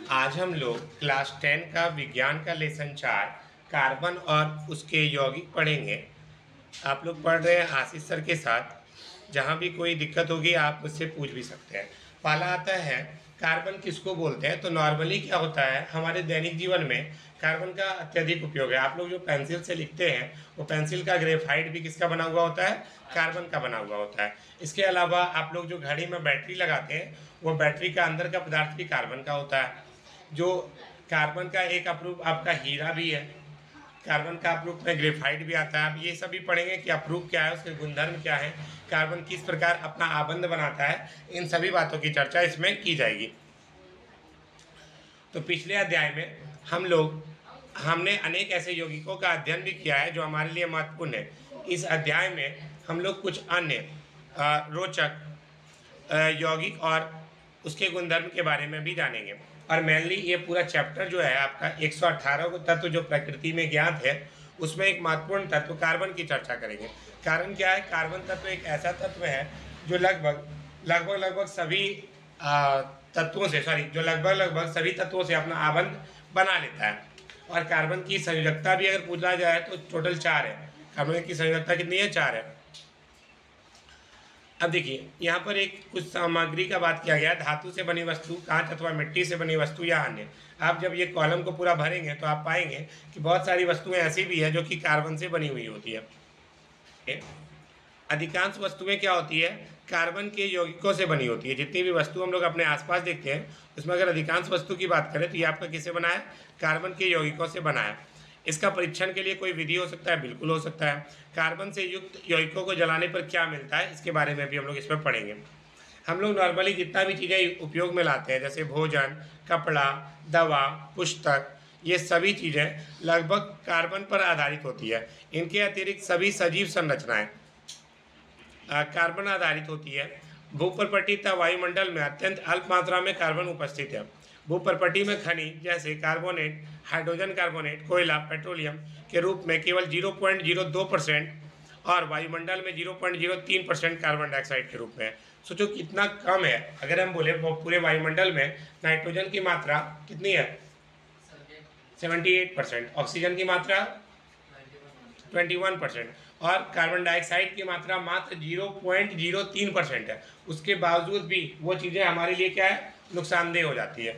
आज हम लोग क्लास 10 का विज्ञान का लेसन 4 कार्बन और उसके यौगिक पढ़ेंगे। आप लोग पढ़ रहे हैं आशीष सर के साथ। जहाँ भी कोई दिक्कत होगी आप मुझसे पूछ भी सकते हैं। पहला आता है कार्बन किसको बोलते हैं। तो नॉर्मली क्या होता है हमारे दैनिक जीवन में कार्बन का अत्यधिक उपयोग है। आप लोग जो पेंसिल से लिखते हैं वो पेंसिल का ग्रेफाइट भी किसका बना हुआ होता है, कार्बन का बना हुआ होता है। इसके अलावा आप लोग जो घड़ी में बैटरी लगाते हैं वो बैटरी का अंदर का पदार्थ भी कार्बन का होता है। जो कार्बन का एक अप्रूप आपका हीरा भी है, कार्बन का अप्रूप में ग्रेफाइट भी आता है। आप ये सभी पढ़ेंगे कि अप्रूप क्या है, उसके गुणधर्म क्या है, कार्बन किस प्रकार अपना आबंध बनाता है, इन सभी बातों की चर्चा इसमें की जाएगी। तो पिछले अध्याय में हमने अनेक ऐसे यौगिकों का अध्ययन भी किया है जो हमारे लिए महत्वपूर्ण है। इस अध्याय में हम लोग कुछ अन्य रोचक यौगिक और उसके गुणधर्म के बारे में भी जानेंगे। और मेनली ये पूरा चैप्टर जो है आपका 118 को तत्व जो प्रकृति में ज्ञात है उसमें एक महत्वपूर्ण तत्व कार्बन की चर्चा करेंगे। कारण क्या है, कार्बन तत्व एक ऐसा तत्व है जो लगभग सभी तत्वों से जो लगभग सभी तत्वों से अपना आबंध बना लेता है। और कार्बन की संयोजकता भी अगर पूछा जाए तो टोटल 4 है। कार्बन की संयोजकता कितनी है, 4 है। अब देखिए यहाँ पर एक कुछ सामग्री का बात किया गया, धातु से बनी वस्तु, कांच अथवा मिट्टी से बनी वस्तु या अन्य। आप जब ये कॉलम को पूरा भरेंगे तो आप पाएंगे कि बहुत सारी वस्तुएं ऐसी भी है जो कि कार्बन से बनी हुई होती है। अधिकांश वस्तुएं क्या होती है, कार्बन के यौगिकों से बनी होती है। जितनी भी वस्तु हम लोग अपने आसपास देखते हैं उसमें अगर अधिकांश वस्तु की बात करें तो ये आपका किससे बना है, कार्बन के यौगिकों से बना है। इसका परीक्षण के लिए कोई विधि हो सकता है, बिल्कुल हो सकता है। कार्बन से युक्त यौगिकों को जलाने पर क्या मिलता है इसके बारे में भी हम लोग इसमें पढ़ेंगे। हम लोग नॉर्मली जितना भी चीज़ें उपयोग में लाते हैं जैसे भोजन, कपड़ा, दवा, पुस्तक, ये सभी चीज़ें लगभग कार्बन पर आधारित होती है। इनके अतिरिक्त सभी सजीव संरचनाएं कार्बन आधारित होती है। भूपर्पटी तथा वायुमंडल में अत्यंत अल्प मात्रा में कार्बन उपस्थित है। भूपर्पटी में खनिज जैसे कार्बोनेट, हाइड्रोजन कार्बोनेट, कोयला, पेट्रोलियम के रूप में केवल 0.02% और वायुमंडल में 0.03% कार्बन डाइऑक्साइड के रूप में। सोचो कितना कम है। अगर हम बोले पूरे वायुमंडल में नाइट्रोजन की मात्रा कितनी है, 78%, ऑक्सीजन की मात्रा 21% और कार्बन डाइऑक्साइड की मात्रा मात्र 0.03% है। उसके बावजूद भी वो चीज़ें हमारे लिए क्या है, नुकसानदेह हो जाती है।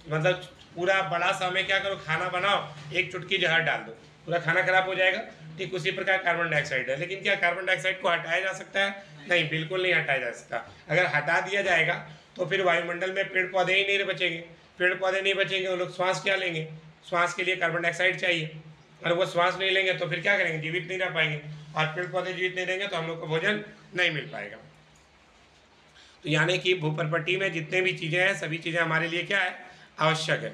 मतलब पूरा बड़ा सा हमें क्या करो, खाना बनाओ, एक चुटकी जहर डाल दो, पूरा खाना खराब हो जाएगा। ठीक उसी प्रकार कार्बन डाइऑक्साइड है। लेकिन क्या कार्बन डाइऑक्साइड को हटाया जा सकता है? नहीं, बिल्कुल नहीं हटाया जा सकता। अगर हटा दिया जाएगा तो फिर वायुमंडल में पेड़ पौधे ही नहीं बचेंगे। पेड़ पौधे नहीं बचेंगे, वो लोग श्वास क्या लेंगे, श्वास के लिए कार्बन डाइऑक्साइड चाहिए। और वो श्वास नहीं लेंगे तो फिर क्या करेंगे, जीवित नहीं रह पाएंगे। और पेड़ पौधे जीवित नहीं रहेंगे तो हम लोग को भोजन नहीं मिल पाएगा। तो यानी कि भूपर्पटी में जितने भी चीज़ें हैं सभी चीज़ें हमारे लिए क्या है, आवश्यक है।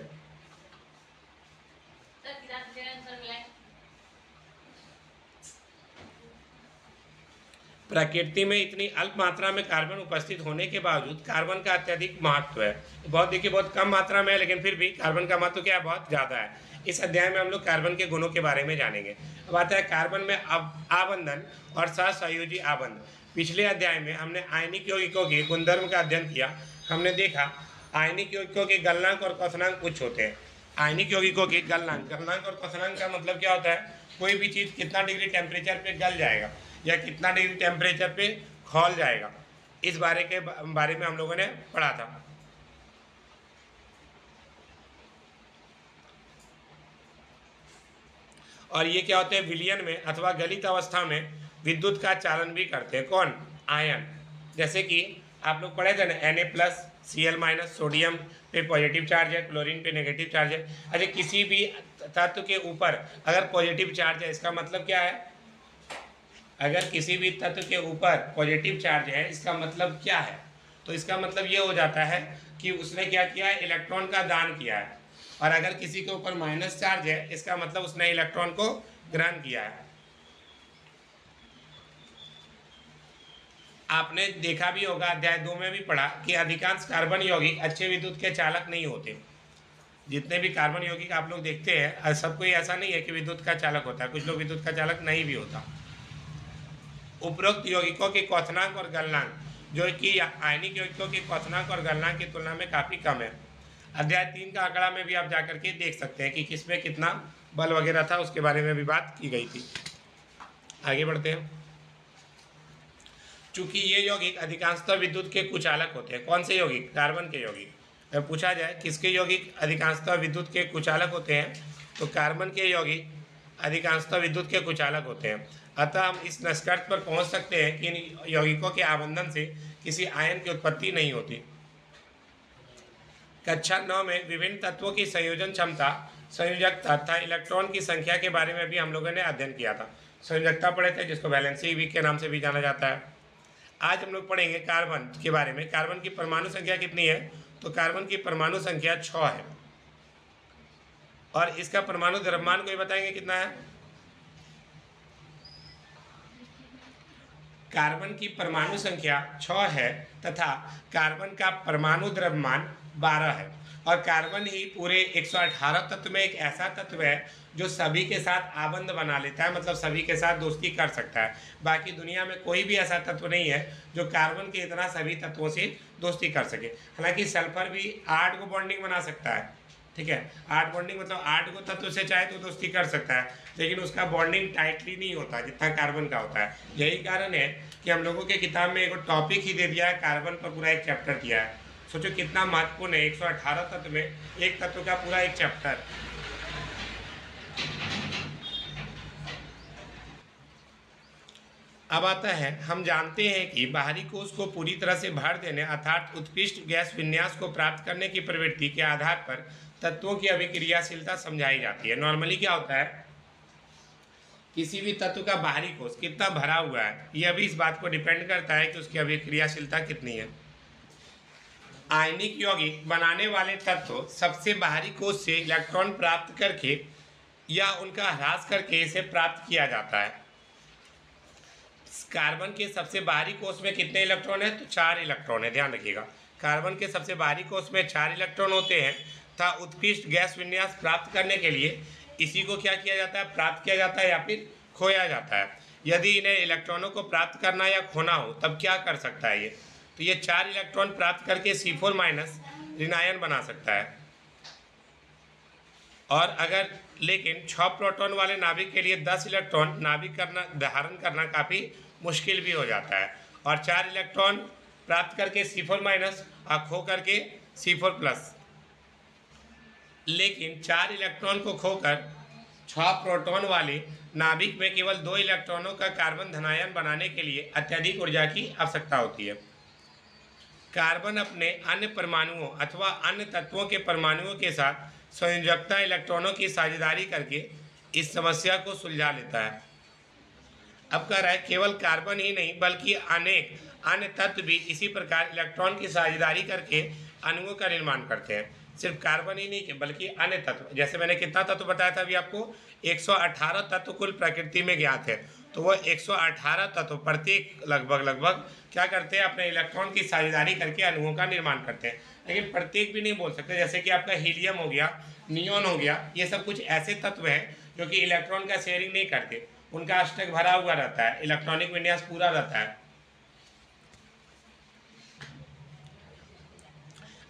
प्रकृति में इतनी अल्प मात्रा में कार्बन उपस्थित होने के बावजूद कार्बन का अत्यधिक महत्व है। बहुत कम मात्रा में है, लेकिन फिर भी कार्बन का महत्व क्या है, बहुत ज़्यादा है। इस अध्याय में हम लोग कार्बन के गुणों के बारे में जानेंगे। अब आता है कार्बन में आबंधन और सहसंयोजी आबंध। पिछले अध्याय में हमने आयनिक यौगिकों के गुणधर्म का अध्ययन किया। हमने देखा आयनिक यौगिकों के गलनांक और क्वथनांक कुछ होते हैं। आयनिक यौगिकों के गलनांक और क्वथनांक का मतलब क्या होता है, कोई भी चीज़ कितना डिग्री टेम्परेचर पे गल जाएगा या कितना डिग्री टेम्परेचर पे खौल जाएगा, इस बारे में हम लोगों ने पढ़ा था। और ये क्या होते हैं, विलयन में अथवा गलित अवस्था में विद्युत का चालन भी करते हैं। कौन, आयन। जैसे कि आप लोग पढ़े थे ना, Na+Cl- सोडियम पे पॉजिटिव चार्ज है, क्लोरीन पे नेगेटिव चार्ज है। अरे किसी भी तत्व के ऊपर अगर पॉजिटिव चार्ज है इसका मतलब क्या है, अगर किसी भी तत्व के ऊपर पॉजिटिव चार्ज है इसका मतलब क्या है, तो इसका मतलब ये हो जाता है कि उसने क्या किया है, इलेक्ट्रॉन का दान किया है। और अगर किसी के ऊपर माइनस चार्ज है इसका मतलब उसने इलेक्ट्रॉन को ग्रहण किया है। आपने देखा भी होगा, अध्याय 2 में भी पढ़ा कि अधिकांश कार्बन यौगिक अच्छे विद्युत के चालक नहीं होते। जितने भी कार्बन यौगिक आप लोग देखते हैं सब कोई ऐसा नहीं है कि विद्युत का चालक होता है, कुछ लोग विद्युत का चालक नहीं भी होता। उपरोक्त यौगिकों के क्वथनांक और गलनांक जो कि आयनिक यौगिकों के क्वथनांक और गलनांक की तुलना में काफ़ी कम है। अध्याय 3 का आंकड़ा में भी आप जाकर के देख सकते हैं कि किसमें कितना बल वगैरह था, उसके बारे में भी बात की गई थी। आगे बढ़ते हैं। चूंकि ये यौगिक अधिकांशतः विद्युत के कुचालक होते हैं। कौन से यौगिक? कार्बन के यौगिक। अगर पूछा जाए किसके यौगिक अधिकांशतः विद्युत के कुचालक होते हैं, तो कार्बन के यौगिक अधिकांशतः विद्युत के कुचालक होते हैं। अतः हम इस निष्कर्ष पर पहुंच सकते हैं कि इन यौगिकों के आबंधन से किसी आयन की उत्पत्ति नहीं होती। कक्षा 9 में विभिन्न तत्वों की संयोजन क्षमता, संयोजकता तथा इलेक्ट्रॉन की संख्या के बारे में भी हम लोगों ने अध्ययन किया था। संयोजकता पढ़े थे, जिसको वैलेंसी वीक के नाम से भी जाना जाता है। आज हम लोग पढ़ेंगे कार्बन के बारे में। कार्बन की परमाणु संख्या कितनी है? तो कार्बन की परमाणु संख्या 6 है, और इसका परमाणु द्रव्यमान को ही बताएंगे कितना है। कार्बन की परमाणु संख्या 6 है तथा कार्बन का परमाणु द्रव्यमान 12 है। और कार्बन ही पूरे 118 तत्व में एक ऐसा तत्व है जो सभी के साथ आबंध बना लेता है, मतलब सभी के साथ दोस्ती कर सकता है। बाकी दुनिया में कोई भी ऐसा तत्व नहीं है जो कार्बन के इतना सभी तत्वों से दोस्ती कर सके। हालांकि सल्फर भी 8 को बॉन्डिंग बना सकता है, ठीक है। 8 बॉन्डिंग मतलब 8 को तत्व से चाहे तो दोस्ती कर सकता है, लेकिन उसका बॉन्डिंग टाइटली नहीं होता जितना कार्बन का होता है। यही कारण है कि हम लोगों के किताब में एक टॉपिक ही दे दिया है, कार्बन पर पूरा एक चैप्टर दिया है। सोचो कितना महत्वपूर्ण है, 118 तत्व में एक तत्व का पूरा एक चैप्टर। अब आता है, हम जानते हैं कि बाहरी कोश को पूरी तरह से भर देने अर्थात उत्कृष्ट गैस विन्यास को प्राप्त करने की प्रवृत्ति के आधार पर तत्वों की अभिक्रियाशीलता समझाई जाती है। नॉर्मली क्या होता है, किसी भी तत्व का बाहरी कोश कितना भरा हुआ है, यह भी इस बात को डिपेंड करता है कि उसकी अभिक्रियाशीलता कितनी है। आयनिक यौगिक बनाने वाले तत्व सबसे बाहरी कोश से इलेक्ट्रॉन प्राप्त करके या उनका ह्रास करके इसे प्राप्त किया जाता है। कार्बन के सबसे बाहरी कोश में कितने इलेक्ट्रॉन है? तो 4 इलेक्ट्रॉन है, ध्यान रखिएगा। कार्बन के सबसे बाहरी कोश में 4 इलेक्ट्रॉन होते हैं तथा उत्कृष्ट गैस विन्यास प्राप्त करने के लिए इसी को क्या किया जाता है? प्राप्त किया जाता है या फिर खोया जाता है। यदि इन्हें इलेक्ट्रॉनों को प्राप्त करना या खोना हो तब क्या कर सकता है ये? तो ये 4 इलेक्ट्रॉन प्राप्त करके C4- ऋण आयन बना सकता है। और अगर लेकिन 6 प्रोटॉन वाले नाभिक के लिए 10 इलेक्ट्रॉन नाभिक करना धारण करना काफ़ी मुश्किल भी हो जाता है। और 4 इलेक्ट्रॉन प्राप्त करके C4- और खो करके C4+। लेकिन 4 इलेक्ट्रॉन को खोकर 6 प्रोटॉन वाले नाभिक में केवल 2 इलेक्ट्रॉनों का कार्बन धनायन बनाने के लिए अत्यधिक ऊर्जा की आवश्यकता होती है। कार्बन अपने अन्य परमाणुओं अथवा अन्य तत्वों के परमाणुओं के साथ संयोजकता इलेक्ट्रॉनों की साझेदारी करके इस समस्या को सुलझा लेता है। अब कह रहा है केवल कार्बन ही नहीं बल्कि अनेक अन्य तत्व भी इसी प्रकार इलेक्ट्रॉन की साझेदारी करके अणुओं का निर्माण करते हैं। सिर्फ कार्बन ही नहीं बल्कि अन्य तत्व, जैसे मैंने कितना तत्व बताया था अभी आपको, 118 तत्व कुल प्रकृति में ज्ञात है। तो वो 118 तत्व प्रत्येक लगभग क्या करते हैं? अपने इलेक्ट्रॉन की साझेदारी करके अणुओं का निर्माण करते हैं। लेकिन प्रत्येक भी नहीं बोल सकते, जैसे कि आपका हीलियम हो गया, नियोन हो गया, ये सब कुछ ऐसे तत्व हैं जो कि इलेक्ट्रॉन का शेयरिंग नहीं करते, उनका अष्टक भरा हुआ रहता है, इलेक्ट्रॉनिक विन्यास पूरा रहता है।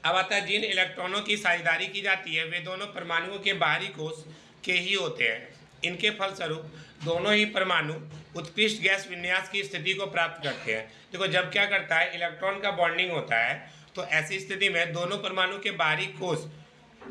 अब आता है, जिन इलेक्ट्रॉनों की साझेदारी की जाती है वे दोनों परमाणुओं के बाहरी कोश के ही होते हैं। इनके फलस्वरूप दोनों ही परमाणु उत्कृष्ट गैस विन्यास की स्थिति को प्राप्त करते हैं। देखो जब क्या करता है, इलेक्ट्रॉन का बॉन्डिंग होता है, तो ऐसी स्थिति में दोनों परमाणु के बाहरी कोश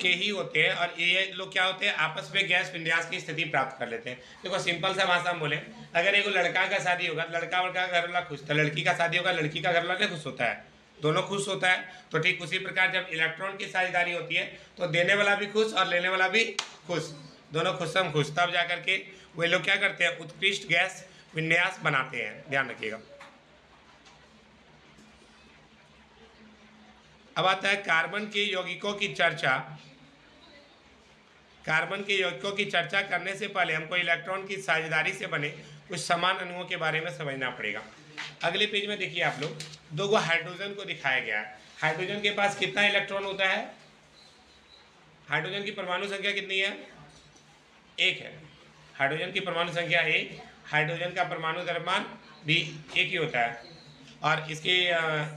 के ही होते हैं और ये लोग क्या होते हैं? आपस में गैस विन्यास की स्थिति प्राप्त कर लेते हैं। देखो सिंपल सा भाषा में बोले, अगर एक लड़का का शादी होगा, लड़का का घर वाला खुश था, लड़की का शादी होगा, लड़की का घर वाला खुश होता है, दोनों खुश होता है। तो ठीक उसी प्रकार जब इलेक्ट्रॉन की साझेदारी होती है तो देने वाला भी खुश और लेने वाला भी खुश, दोनों खुशम खुश, तब जाकर के वे लोग क्या करते हैं? उत्कृष्ट गैस विन्यास बनाते हैं, ध्यान रखिएगा। अब आता है कार्बन के यौगिकों की चर्चा। कार्बन के यौगिकों की चर्चा करने से पहले हमको इलेक्ट्रॉन की साझेदारी से बने कुछ समान अणुओं के बारे में समझना पड़ेगा। अगले पेज में देखिए आप लोग, 2 हाइड्रोजन को दिखाया गया है। हाइड्रोजन के पास कितना इलेक्ट्रॉन होता है? हाइड्रोजन की परमाणु संख्या कितनी है? 1 है। हाइड्रोजन की परमाणु संख्या 1, हाइड्रोजन का परमाणु द्रव्यमान भी 1 ही होता है और इसके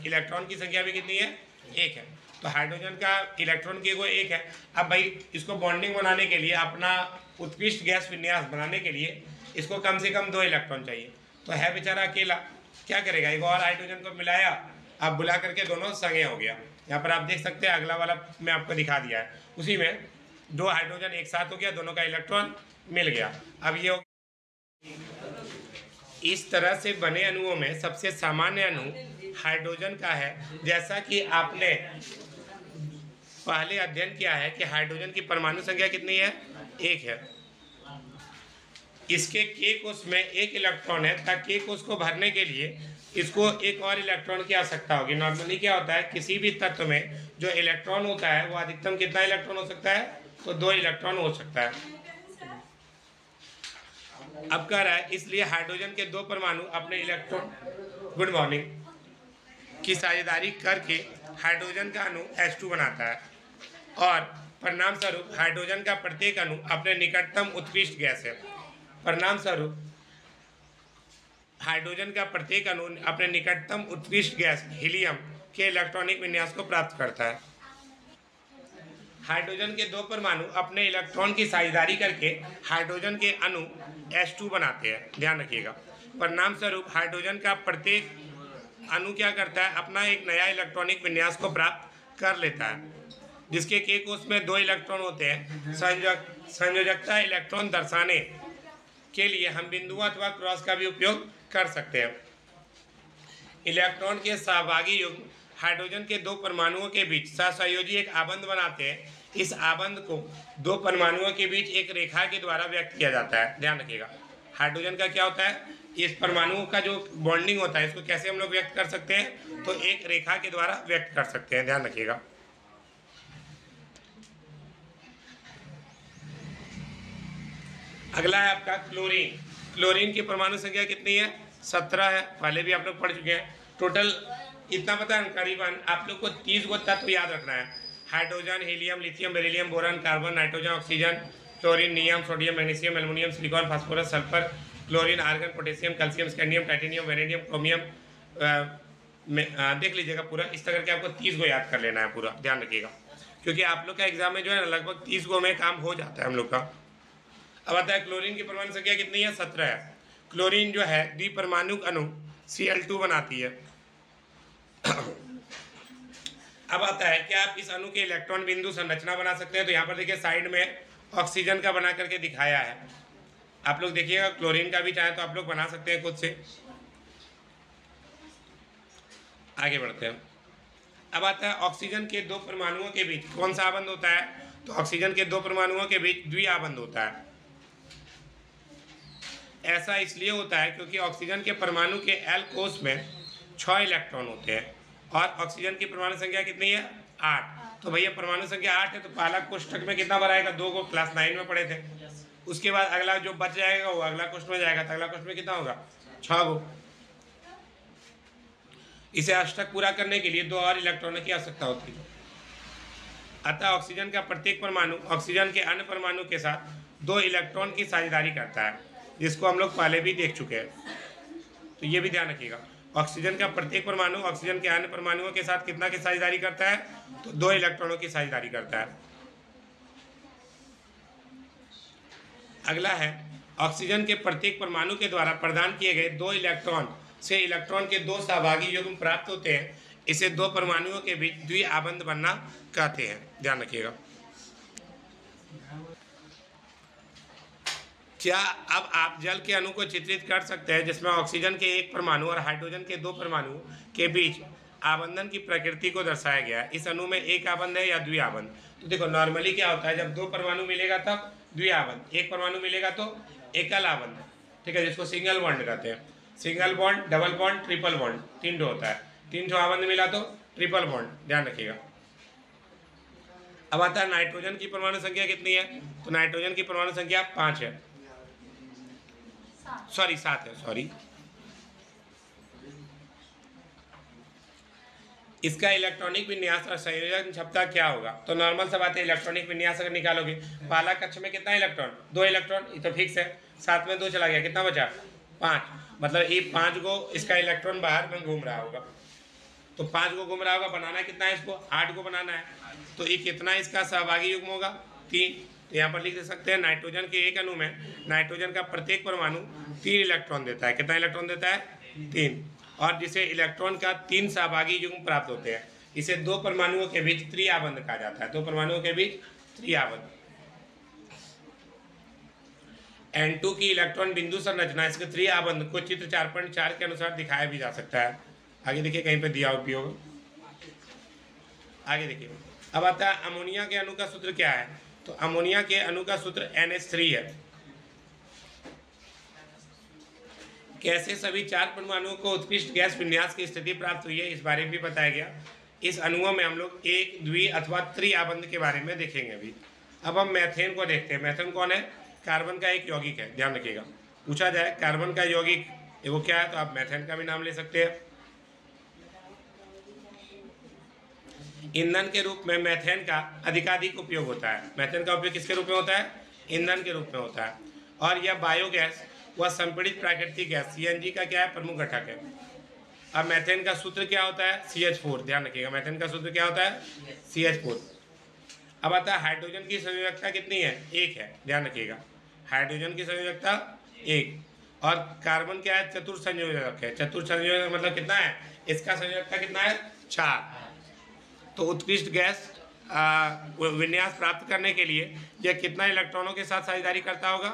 इलेक्ट्रॉन की संख्या भी कितनी है? 1 है। तो हाइड्रोजन का इलेक्ट्रॉन की वो एक है। अब भाई इसको बॉन्डिंग बनाने के लिए, अपना उत्कृष्ट गैस विन्यास बनाने के लिए इसको कम से कम 2 इलेक्ट्रॉन चाहिए। तो है बेचारा अकेला, क्या करेगा, एक और हाइड्रोजन को मिलाया, अब बुला करके दोनों संगे हो गया। यहाँ पर आप देख सकते हैं, अगला वाला मैं आपको दिखा दिया है, उसी में 2 हाइड्रोजन एक साथ हो गया, दोनों का इलेक्ट्रॉन मिल गया। अब ये इस तरह से बने अणुओं में सबसे सामान्य अणु हाइड्रोजन का है। जैसा कि आपने पहले अध्ययन किया है कि हाइड्रोजन की परमाणु संख्या कितनी है, 1 है। इसके K कोष में 1 इलेक्ट्रॉन है, ताकि K कोष को भरने के लिए इसको एक और इलेक्ट्रॉन की आवश्यकता होगी। नॉर्मली क्या होता है, किसी भी तत्व में जो इलेक्ट्रॉन होता है वो अधिकतम कितना इलेक्ट्रॉन हो सकता है, तो 2 इलेक्ट्रॉन हो सकता है। अब कह रहा है इसलिए हाइड्रोजन के 2 परमाणु अपने इलेक्ट्रॉन, गुड मॉर्निंग, की साझेदारी करके हाइड्रोजन का अणु H2 बनाता है, और परिणाम स्वरूप हाइड्रोजन का प्रत्येक अणु अपने निकटतम उत्कृष्ट गैस है। परिणाम स्वरूप हाइड्रोजन का प्रत्येक अणु अपने निकटतम उत्कृष्ट गैस हीलियम के इलेक्ट्रॉनिक विन्यास को प्राप्त करता है। हाइड्रोजन के 2 परमाणु अपने इलेक्ट्रॉन की साझेदारी करके हाइड्रोजन के अणु H2 बनाते हैं, ध्यान रखिएगा। परिणाम स्वरूप हाइड्रोजन का प्रत्येक अणु क्या करता है, अपना एक नया इलेक्ट्रॉनिक विन्यास को प्राप्त कर लेता है, जिसके K कोष में 2 इलेक्ट्रॉन होते हैं। संयोजकता इलेक्ट्रॉन दर्शाने के लिए हम बिंदु अथवा क्रॉस का भी उपयोग कर सकते हैं। इलेक्ट्रॉन के सहभागी युग्म हाइड्रोजन के 2 परमाणुओं के बीच सहसंयोजी एक आबंध बनाते हैं। इस आबंध को 2 परमाणुओं के बीच एक रेखा के द्वारा व्यक्त किया जाता है, ध्यान रखिएगा। हाइड्रोजन का क्या होता है, इस परमाणुओं का जो बॉन्डिंग होता है इसको कैसे हम लोग व्यक्त कर सकते हैं, तो एक रेखा के द्वारा व्यक्त कर सकते हैं, ध्यान रखिएगा। अगला है आपका क्लोरीन। क्लोरीन की परमाणु संख्या कितनी है, 17 है, पहले भी आप लोग पढ़ चुके हैं। टोटल इतना पता है, करीबन आप लोग को 30 गो तत्व याद रखना है। Hydrogen, helium, lithium, beryllium, boron, carbon, nitrogen, oxygen, chlorine, neon, sodium, magnesium, aluminium, silicon, phosphorus, sulphur, chlorine, argon, potassium, calcium, scandium, titanium, vanadium, chromium, देख लीजिएगा पूरा। इस तरह के आपको 30 गो याद कर लेना है पूरा, ध्यान रखिएगा, क्योंकि आप लोग का एग्जाम में जो है ना लगभग 30 गो में काम हो जाता है हम लोग का। अब आता है क्लोरीन की परमाणु संख्या कितनी है, 17 है। क्लोरीन जो है द्विपरमाणुक अणु Cl2 बनाती है। अब आता है क्या आप इस अणु के इलेक्ट्रॉन बिंदु संरचना बना सकते हैं, तो यहाँ पर देखिए साइड में ऑक्सीजन का बना करके दिखाया है। आप लोग देखिएगा, क्लोरीन का भी चाहे तो आप लोग बना सकते हैं खुद से। आगे बढ़ते हैं। अब आता है ऑक्सीजन के 2 परमाणुओं के बीच कौन सा आबंध होता है, तो ऑक्सीजन के 2 परमाणुओं के बीच द्विआबंध होता है। ऐसा इसलिए होता है क्योंकि ऑक्सीजन के परमाणु के L कोष में 6 इलेक्ट्रॉन होते हैं, और ऑक्सीजन की परमाणु संख्या कितनी है, 8। तो भैया परमाणु संख्या 8 है, तो पहला कोष्ठक में कितना भरा आएगा, 2 को क्लास 9 में पढ़े थे। उसके बाद अगला जो बच जाएगा वो अगला कोष्ठ में जाएगा, तो अगला कोष्ठ में कितना होगा, 6 गो। इसे अष्टक पूरा करने के लिए 2 और इलेक्ट्रॉनों की आवश्यकता होती है। अतः ऑक्सीजन का प्रत्येक परमाणु ऑक्सीजन के अन्य परमाणु के साथ 2 इलेक्ट्रॉन की साझेदारी करता है, जिसको हम लोग पहले भी देख चुके हैं, तो ये भी ध्यान रखिएगा। ऑक्सीजन का प्रत्येक परमाणु ऑक्सीजन के अन्य परमाणुओं के साथ कितना की साझेदारी करता है, तो 2 इलेक्ट्रॉनों की साझेदारी करता है। अगला है ऑक्सीजन के प्रत्येक परमाणु के द्वारा प्रदान किए गए 2 इलेक्ट्रॉन से इलेक्ट्रॉन के 2 सहभागी युग्म प्राप्त होते हैं। इसे 2 परमाणुओं के बीच द्विआबंध बनना कहते हैं, ध्यान रखिएगा। क्या अब आप जल के अणु को चित्रित कर सकते हैं जिसमें ऑक्सीजन के 1 परमाणु और हाइड्रोजन के 2 परमाणु के बीच आबंधन की प्रकृति को दर्शाया गया है। इस अणु में एक आबंध है या द्विआबंध, तो देखो नॉर्मली क्या होता है, जब 2 परमाणु मिलेगा तब द्विआबंध, 1 परमाणु मिलेगा तो एकल आबंध, ठीक है, जिसको सिंगल बॉन्ड कहते हैं। Single bond, double bond, triple bond, 3 ठो होता है। 3 ठो आबंध मिला तो ट्रिपल बॉन्ड, ध्यान रखिएगा। अब आता है नाइट्रोजन की परमाणु संख्या कितनी है, तो नाइट्रोजन की परमाणु संख्या 5 है, सॉरी 7 है, सॉरी। इसका इलेक्ट्रॉनिक विन्यास और संयोजन क्षमता क्या होगा, तो नॉर्मल सा बात है, इलेक्ट्रॉनिक विन्यास अगर निकालोगे, पहला कक्ष में कितना इलेक्ट्रॉन, 2 इलेक्ट्रॉन, ये तो फिक्स है। 7 में 2 चला गया, कितना बचा, 5, मतलब ये 5 गो इसका इलेक्ट्रॉन बाहर में घूम रहा होगा। तो 5 को घूम रहा होगा, बनाना कितना है इसको, 8 को बनाना है। तो ये कितना इसका सहभागी युग्म होगा, 3। तो यहाँ पर लिख सकते हैं नाइट्रोजन के एक अणु में नाइट्रोजन का प्रत्येक परमाणु 3 इलेक्ट्रॉन देता है। कितना इलेक्ट्रॉन देता है, 3। और जिसे इलेक्ट्रॉन का 3 सहभागी युग्म प्राप्त होते हैं, इसे 2 परमाणुओं के बीच त्रिआबंध कहा जाता है। 2 परमाणुओं के बीच त्रिआबंध। N2 की इलेक्ट्रॉन बिंदु संरचना, इसके त्रिआबंध को चित्र 4.4 के अनुसार दिखाया भी जा सकता है। आगे देखिए, कहीं पे दिया उपयोग, आगे देखिए। अब आता है अमोनिया के अणु का सूत्र क्या है। तो अमोनिया के अणु का सूत्र NH3 है। कैसे सभी 4 परमाणुओं को उत्कृष्ट गैस विन्यास की स्थिति प्राप्त हुई है, इस बारे में भी बताया गया। इस अणुओं में हम लोग एक, द्वि अथवा त्रिआबंध के बारे में देखेंगे अभी। अब हम मैथेन को देखते हैं। मैथेन कौन है, कार्बन का एक यौगिक है। ध्यान रखिएगा, पूछा जाए कार्बन का यौगिक वो क्या है, तो आप मैथेन का भी नाम ले सकते हैं। ईंधन के रूप में मैथेन का अधिकाधिक उपयोग होता है। मैथेन का उपयोग किसके रूप में होता है, ईंधन के रूप में होता है। और यह बायोगैस व संपीड़ित प्राकृतिक गैस CNG का क्या है, प्रमुख घटक है। अब मैथेन का सूत्र क्या होता है, CH4। ध्यान रखिएगा, मैथेन का सूत्र क्या होता है, CH4। अब आता है हाइड्रोजन की संयोजकता कितनी है, 1 है। ध्यान रखिएगा, हाइड्रोजन की संयोजकता 1। और कार्बन क्या है, चतुर्थ संयोजक है। चतुर्थ संयोजक मतलब कितना है, इसका संयोजकता कितना है, 4। तो उत्कृष्ट गैस विन्यास प्राप्त करने के लिए यह कितना इलेक्ट्रॉनों के साथ साझेदारी करता होगा,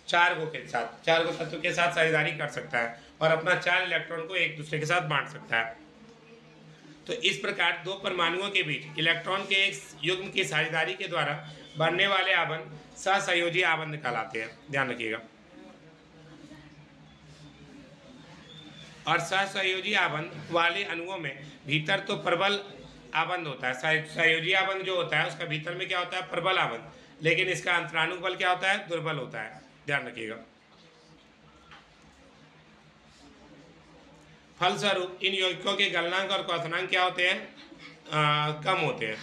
4 गो के साथ, 4 गो तत्वों के साथ साझेदारी कर सकता है और अपना 4 इलेक्ट्रॉन को एक दूसरे के साथ बांट सकता है। तो इस प्रकार 2 परमाणुओं के बीच इलेक्ट्रॉन के एक युग्म की साझेदारी के द्वारा बनने वाले आबंध सहसंयोजी आबंध कहलाते हैं। ध्यान रखिएगा। और सहसंयोजी आबंध वाले अणुओं में भीतर तो प्रबल आबंध होता है। सहयोजी आबंध जो होता है उसका भीतर में क्या होता है, प्रबल आबंध, लेकिन इसका अंतराणु बल क्या होता है, दुर्बल होता है। ध्यान रखिएगा। फलस्वरूप इन यौगिकों के गलनांक और क्वथनांक क्या होते हैं, कम होते हैं।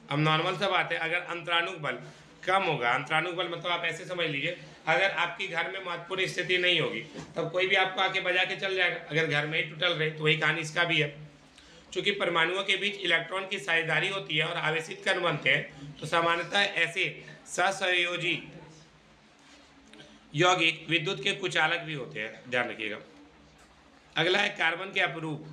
अब नॉर्मल सा बात है, अगर अंतराणु बल कम होगा, अंतराणु बल मतलब आप ऐसे समझ लीजिए, अगर आपकी घर में महत्वपूर्ण स्थिति नहीं होगी तब कोई भी आपको आके बजा के चल जाएगा। अगर घर में ही टूटल रहे तो वही कहानी इसका भी है। चूंकि परमाणुओं के बीच इलेक्ट्रॉन की साझेदारी होती है और आवेशित कण बनते हैं, तो सामान्यतः ऐसे सहसंयोजी यौगिक विद्युत के कुचालक भी होते हैं। ध्यान रखिएगा। अगला है कार्बन के अपरूप।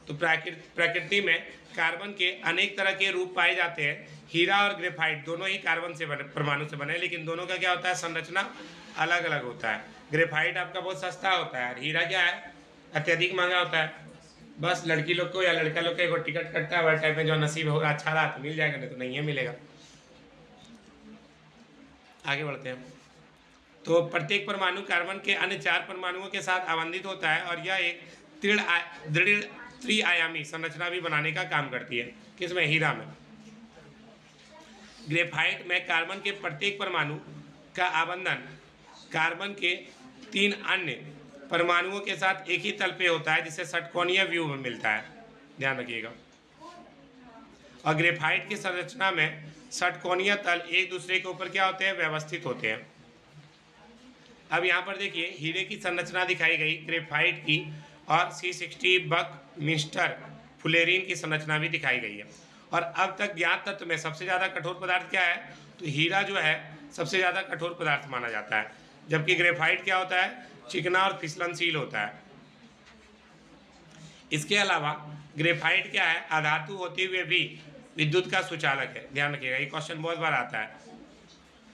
तो प्रकृति में कार्बन के अनेक तरह के रूप पाए जाते हैं। हीरा और ग्रेफाइट दोनों ही कार्बन से बने, परमाणु से बने, लेकिन दोनों का क्या होता है, संरचना अलग अलग होता है। ग्रेफाइट आपका बहुत सस्ता होता है, हीरा क्या है, अत्यधिक महंगा होता है। बस लड़की लोग को या लड़का लोग को टिकट कटता है, वह टाइप में जो नसीब होगा अच्छा रहा तो मिल जाएगा, नहीं तो नहीं है मिलेगा। आगे बढ़ते हैं। तो प्रत्येक परमाणु कार्बन के अन्य 4 परमाणुओं के साथ आबंधित होता है और यह एक दृढ़ त्रिआयामी संरचना भी बनाने का काम करती है। किसमें, हीरा में। ग्रेफाइट में कार्बन के प्रत्येक परमाणु का आबंधन कार्बन के 3 अन्य परमाणुओं के साथ एक ही तल पे होता है, जिसे षटकोणीय व्यू में मिलता है। ध्यान रखिएगा। और ग्रेफाइट की संरचना में षटकोणीय तल एक दूसरे के ऊपर क्या होते हैं, व्यवस्थित होते हैं। अब यहाँ पर देखिए हीरे की संरचना दिखाई गई, ग्रेफाइट की और C60 बकमिंस्टर फुलेरीन की संरचना भी दिखाई गई है। और अब तक ज्ञात तत्व में सबसे ज़्यादा कठोर पदार्थ क्या है, तो हीरा जो है सबसे ज़्यादा कठोर पदार्थ माना जाता है, जबकि ग्रेफाइट क्या होता है, चिकना और फिसलनशील होता है। इसके अलावा ग्रेफाइट क्या है, अधातु होते हुए भी विद्युत का सुचालक है। ध्यान रखिएगा, ये क्वेश्चन बहुत बार आता है।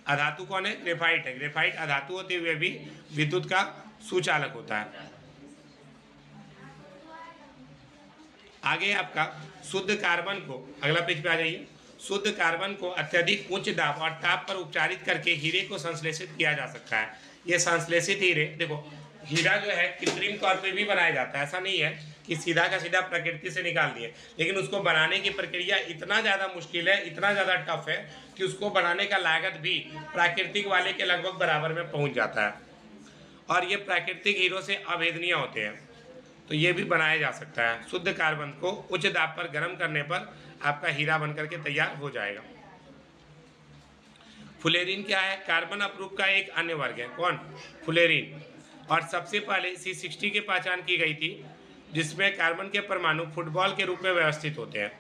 अधातु कौन है, ग्रेफाइट है। ग्रेफाइट अधातु होते हुए भी विद्युत का सुचालक होता है। आगे आपका शुद्ध कार्बन को, अगला पेज पे आ जाइए। शुद्ध कार्बन को अत्यधिक उच्च दाब और ताप पर उपचारित करके हीरे को संश्लेषित किया जा सकता है। ये संश्लेषित हीरे, देखो हीरा जो है कृत्रिम तौर पे भी बनाया जाता है, ऐसा नहीं है कि सीधा का सीधा प्रकृति से निकाल दिए, लेकिन उसको बनाने की प्रक्रिया इतना ज़्यादा मुश्किल है, इतना ज़्यादा टफ है कि उसको बनाने का लागत भी प्राकृतिक वाले के लगभग बराबर में पहुंच जाता है। और ये प्राकृतिक हीरों से अभेदनीय होते हैं, तो ये भी बनाया जा सकता है। शुद्ध कार्बन को उच्च दाब पर गर्म करने पर आपका हीरा बनकर के तैयार हो जाएगा। फुलेरीन क्या है, कार्बन अपरूप का एक अन्य वर्ग है। कौन, फुलेरीन। और सबसे पहले C60 की पहचान की गई थी जिसमें कार्बन के परमाणु फुटबॉल के रूप में व्यवस्थित होते हैं।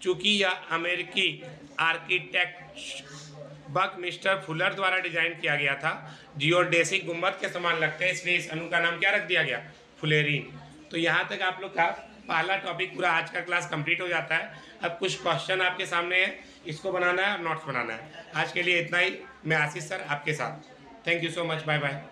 चूंकि यह अमेरिकी आर्किटेक्ट बकमिस्टर फुलर द्वारा डिजाइन किया गया था, जियोडेसिक गुंबद के समान लगते हैं, इसलिए इस अणु का नाम क्या रख दिया गया, फुलेरीन। तो यहाँ तक आप लोग का पहला टॉपिक पूरा आज का क्लास कंप्लीट हो जाता है। अब कुछ क्वेश्चन आपके सामने है, इसको बनाना है और नोट्स बनाना है। आज के लिए इतना ही। मैं आशीष सर आपके साथ। Thank you so much, bye bye.